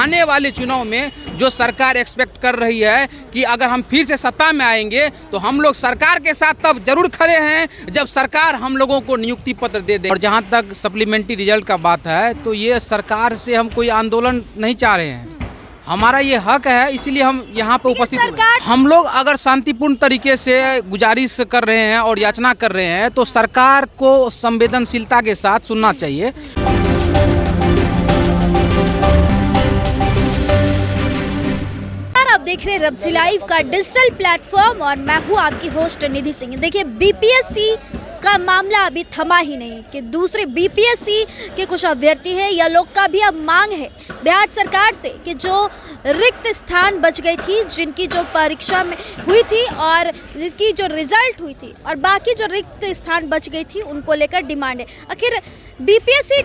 आने वाले चुनाव में जो सरकार एक्सपेक्ट कर रही है कि अगर हम फिर से सत्ता में आएंगे तो हम लोग सरकार के साथ तब जरूर खड़े हैं जब सरकार हम लोगों को नियुक्ति पत्र दे दे। और जहां तक सप्लीमेंट्री रिजल्ट का बात है तो ये सरकार से हम कोई आंदोलन नहीं चाह रहे हैं, हमारा ये हक है, इसीलिए हम यहाँ पे उपस्थित हुए। हम लोग अगर शांतिपूर्ण तरीके से गुजारिश कर रहे हैं और याचना कर रहे हैं तो सरकार को संवेदनशीलता के साथ सुनना चाहिए। आप देख रहे हैं रब्सी लाइव का डिजिटल प्लेटफॉर्म और मैं हूँ आपकी होस्ट निधि सिंह। देखिए, बीपीएससी का मामला अभी थमा ही नहीं कि दूसरे बीपीएससी के कुछ अभ्यर्थी हैं या लोग का भी अब मांग है बिहार सरकार से कि जो रिक्त स्थान बच गई थी, जिनकी जो परीक्षा में हुई थी और जिसकी जो रिजल्ट हुई थी और बाकी जो रिक्त स्थान बच गई थी, उनको लेकर डिमांड है। आखिर बीपीएससी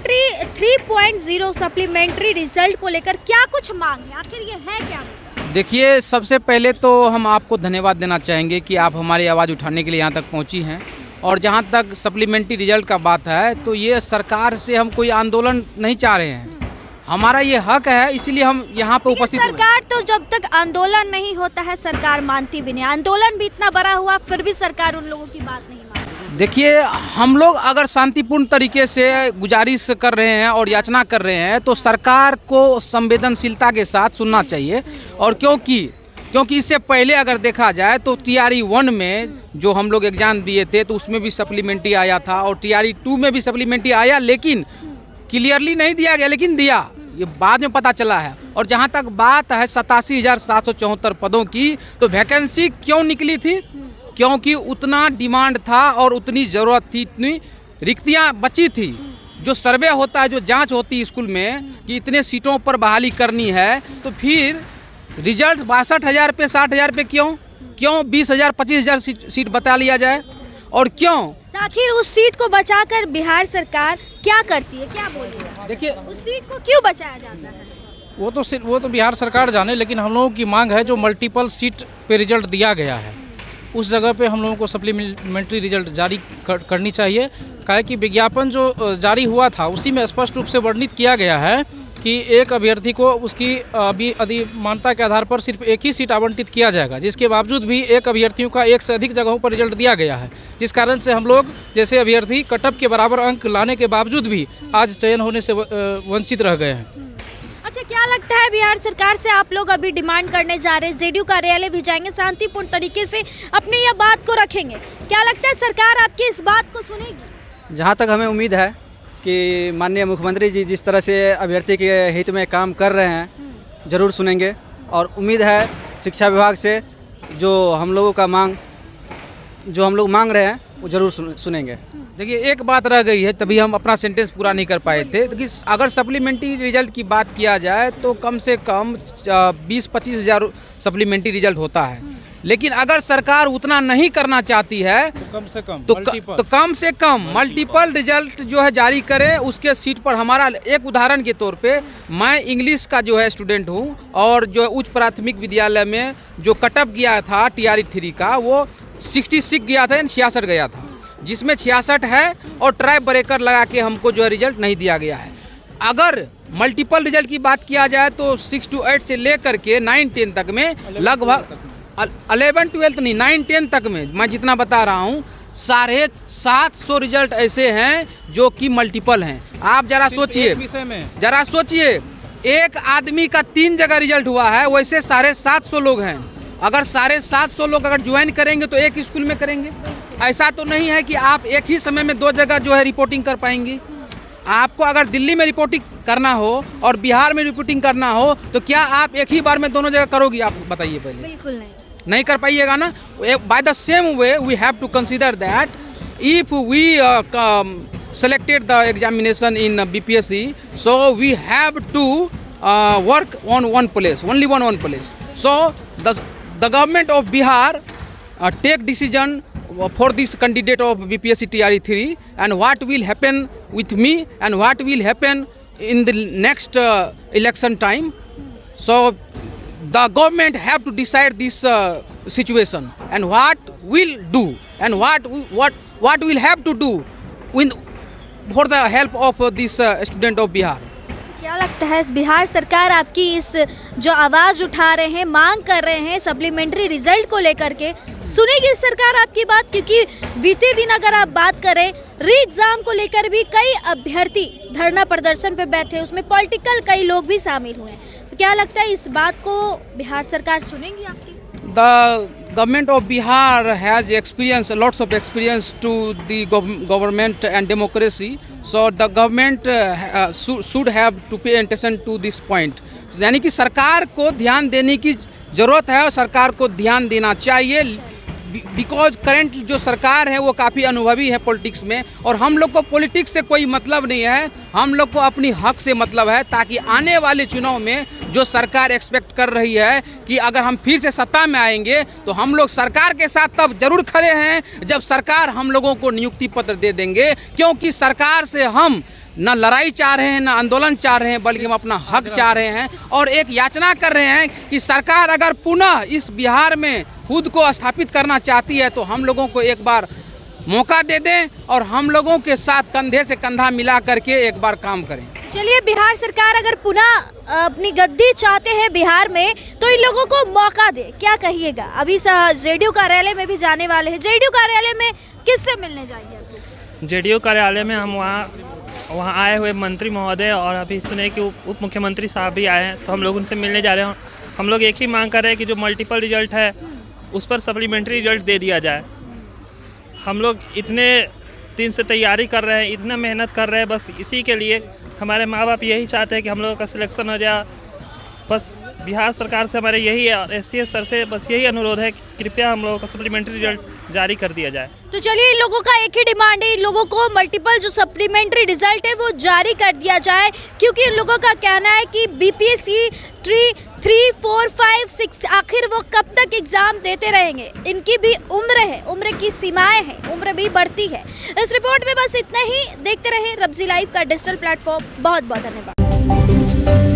3.0 सप्लीमेंट्री रिजल्ट को लेकर क्या कुछ मांग है, आखिर ये है क्या? देखिए, सबसे पहले तो हम आपको धन्यवाद देना चाहेंगे कि आप हमारी आवाज़ उठाने के लिए यहाँ तक पहुँची हैं। और जहाँ तक सप्लीमेंट्री रिजल्ट का बात है तो ये सरकार से हम कोई आंदोलन नहीं चाह रहे हैं, हमारा ये हक है, इसीलिए हम यहाँ पे उपस्थित हुए। सरकार तो जब तक आंदोलन नहीं होता है सरकार मानती भी नहीं। आंदोलन भी इतना बड़ा हुआ फिर भी सरकार उन लोगों की बात नहीं मानती। देखिए, हम लोग अगर शांतिपूर्ण तरीके से गुजारिश कर रहे हैं और याचना कर रहे हैं तो सरकार को संवेदनशीलता के साथ सुनना चाहिए। और क्योंकि इससे पहले अगर देखा जाए तो TRE 1 में जो हम लोग एग्जाम दिए थे तो उसमें भी सप्लीमेंट्री आया था और TRE 2 में भी सप्लीमेंट्री आया, लेकिन क्लियरली नहीं दिया गया, लेकिन दिया, ये बाद में पता चला है। और जहाँ तक बात है 87,774 पदों की, तो वैकेंसी क्यों निकली थी? क्योंकि उतना डिमांड था और उतनी ज़रूरत थी, इतनी रिक्तियाँ बची थी। जो सर्वे होता है, जो जांच होती है स्कूल में कि इतने सीटों पर बहाली करनी है, तो फिर रिजल्ट 62,000 पे 60,000 पे क्यों 20,000 25,000 सीट बता लिया जाए? और क्यों आखिर उस सीट को बचाकर बिहार सरकार क्या करती है, क्या बोलिए? देखिए, उस सीट को क्यों बचाया जाता है? वो तो बिहार सरकार जाने, लेकिन हम लोगों की मांग है जो मल्टीपल सीट पे रिजल्ट दिया गया है उस जगह पे हम लोगों को सप्लीमेंट्री रिजल्ट जारी करनी चाहिए। काहे कि विज्ञापन जो जारी हुआ था उसी में स्पष्ट रूप से वर्णित किया गया है कि एक अभ्यर्थी को उसकी अभी अधिमानता के आधार पर सिर्फ एक ही सीट आवंटित किया जाएगा, जिसके बावजूद भी एक अभ्यर्थियों का एक से अधिक जगहों पर रिजल्ट दिया गया है, जिस कारण से हम लोग जैसे अभ्यर्थी कटअप के बराबर अंक लाने के बावजूद भी आज चयन होने से वंचित रह गए हैं। अच्छा, क्या लगता है बिहार सरकार से आप लोग अभी डिमांड करने जा रहे हैं, जेडीयू कार्यालय भी जाएंगे, शांतिपूर्ण तरीके से अपनी यह बात को रखेंगे, क्या लगता है सरकार आपकी इस बात को सुनेगी? जहाँ तक हमें उम्मीद है कि माननीय मुख्यमंत्री जी जिस तरह से अभ्यर्थी के हित में काम कर रहे हैं ज़रूर सुनेंगे। और उम्मीद है शिक्षा विभाग से जो हम लोग मांग रहे हैं वो ज़रूर सुनेंगे। देखिए, एक बात रह गई है, तभी हम अपना सेंटेंस पूरा नहीं कर पाए थे कि अगर सप्लीमेंट्री रिजल्ट की बात किया जाए तो कम से कम 20-25 हज़ार सप्लीमेंट्री रिजल्ट होता है, लेकिन अगर सरकार उतना नहीं करना चाहती है तो कम से कम मल्टीपल रिजल्ट जो है जारी करें उसके सीट पर। हमारा एक उदाहरण के तौर पे, मैं इंग्लिश का जो है स्टूडेंट हूँ और जो उच्च प्राथमिक विद्यालय में जो कटअप गया था TRE 3 का, वो 66 गया था, 66 गया था, जिसमें 66 है और ट्राई ब्रेकर लगा के हमको जो है रिजल्ट नहीं दिया गया है। अगर मल्टीपल रिजल्ट की बात किया जाए तो 6 to 8 से लेकर के 9-10 तक में लगभग 11-12 नहीं 9-10 तक में मैं जितना बता रहा हूँ 750 रिजल्ट ऐसे हैं जो कि मल्टीपल हैं। आप जरा सोचिए, एक आदमी का 3 जगह रिजल्ट हुआ है, वैसे 750 लोग हैं। अगर 750 लोग अगर ज्वाइन करेंगे तो एक स्कूल में करेंगे। ऐसा तो नहीं है कि आप एक ही समय में 2 जगह जो है रिपोर्टिंग कर पाएंगे। आपको अगर दिल्ली में रिपोर्टिंग करना हो और बिहार में रिपोर्टिंग करना हो तो क्या आप एक ही बार में दोनों जगह करोगी? आप बताइए पहले। बिल्कुल नहीं कर पाइएगा ना। By the same way we have to consider that if we selected the examination in BPSC, so we have to work on one place, only one place. So the government of Bihar take decision for this candidate of BPSC TRE 3 and what will happen with me and what will happen in the next election time. So the government have to decide this situation and what will do and what will have to do for the help of this student of Bihar. क्या लगता है बिहार सरकार आपकी इस जो आवाज़ उठा रहे हैं, मांग कर रहे हैं सप्लीमेंट्री रिजल्ट को लेकर के, सुनेगी सरकार आपकी बात? क्योंकि बीते दिन अगर आप बात करें री एग्ज़ाम को लेकर भी कई अभ्यर्थी धरना प्रदर्शन पे बैठे, उसमें पॉलिटिकल कई लोग भी शामिल हुए हैं, तो क्या लगता है इस बात को बिहार सरकार सुनेगी आपकी? The government of Bihar has experience, lots of experience to the government and democracy. So the government should have to pay attention to this point. यानी कि सरकार को ध्यान देने की ज़रूरत है और सरकार को ध्यान देना चाहिए, बिकॉज करंट जो सरकार है वो काफ़ी अनुभवी है पॉलिटिक्स में, और हम लोग को पॉलिटिक्स से कोई मतलब नहीं है, हम लोग को अपनी हक से मतलब है, ताकि आने वाले चुनाव में जो सरकार एक्सपेक्ट कर रही है कि अगर हम फिर से सत्ता में आएंगे तो हम लोग सरकार के साथ तब जरूर खड़े हैं जब सरकार हम लोगों को नियुक्ति पत्र दे देंगे, क्योंकि सरकार से हम न लड़ाई चाह रहे हैं, न आंदोलन चाह रहे हैं, बल्कि हम अपना हक चाह रहे हैं और एक याचना कर रहे हैं कि सरकार अगर पुनः इस बिहार में खुद को स्थापित करना चाहती है तो हम लोगों को एक बार मौका दे दें और हम लोगों के साथ कंधे से कंधा मिला करके एक बार काम करें। चलिए, बिहार सरकार अगर पुनः अपनी गद्दी चाहते हैं बिहार में तो इन लोगों को मौका दे, क्या कहिएगा? अभी जेडीयू कार्यालय में भी जाने वाले हैं, जेडीयू कार्यालय में किससे मिलने जाएंगे? जेडीयू कार्यालय में हम वहाँ आए हुए मंत्री महोदय और अभी सुने कि उप मुख्यमंत्री साहब भी आए हैं, तो हम लोग उनसे मिलने जा रहे हैं। हम लोग एक ही मांग कर रहे हैं कि जो मल्टीपल रिजल्ट है उस पर सप्लीमेंट्री रिजल्ट दे दिया जाए। हम लोग इतने दिन से तैयारी कर रहे हैं, इतना मेहनत कर रहे हैं, बस इसी के लिए हमारे माँ बाप यही चाहते हैं कि हम लोगों का सिलेक्शन हो जाए। बस बिहार सरकार से हमारे यही है और एससीएस सर से बस यही अनुरोध है कि कृपया हम लोगों का सप्लीमेंट्री रिजल्ट जारी कर दिया जाए। तो चलिए, इन लोगों का एक ही डिमांड है, इन लोगों को मल्टीपल जो सप्लीमेंट्री रिजल्ट है वो जारी कर दिया जाए, क्योंकि इन लोगों का कहना है कि बीपीएससी 3, 4, 5, 6 आखिर वो कब तक एग्जाम देते रहेंगे? इनकी भी उम्र है, उम्र की सीमाएं हैं, उम्र भी बढ़ती है। इस रिपोर्ट में बस इतना ही। देखते रहे रब्जी लाइव का डिजिटल प्लेटफॉर्म। बहुत बहुत धन्यवाद।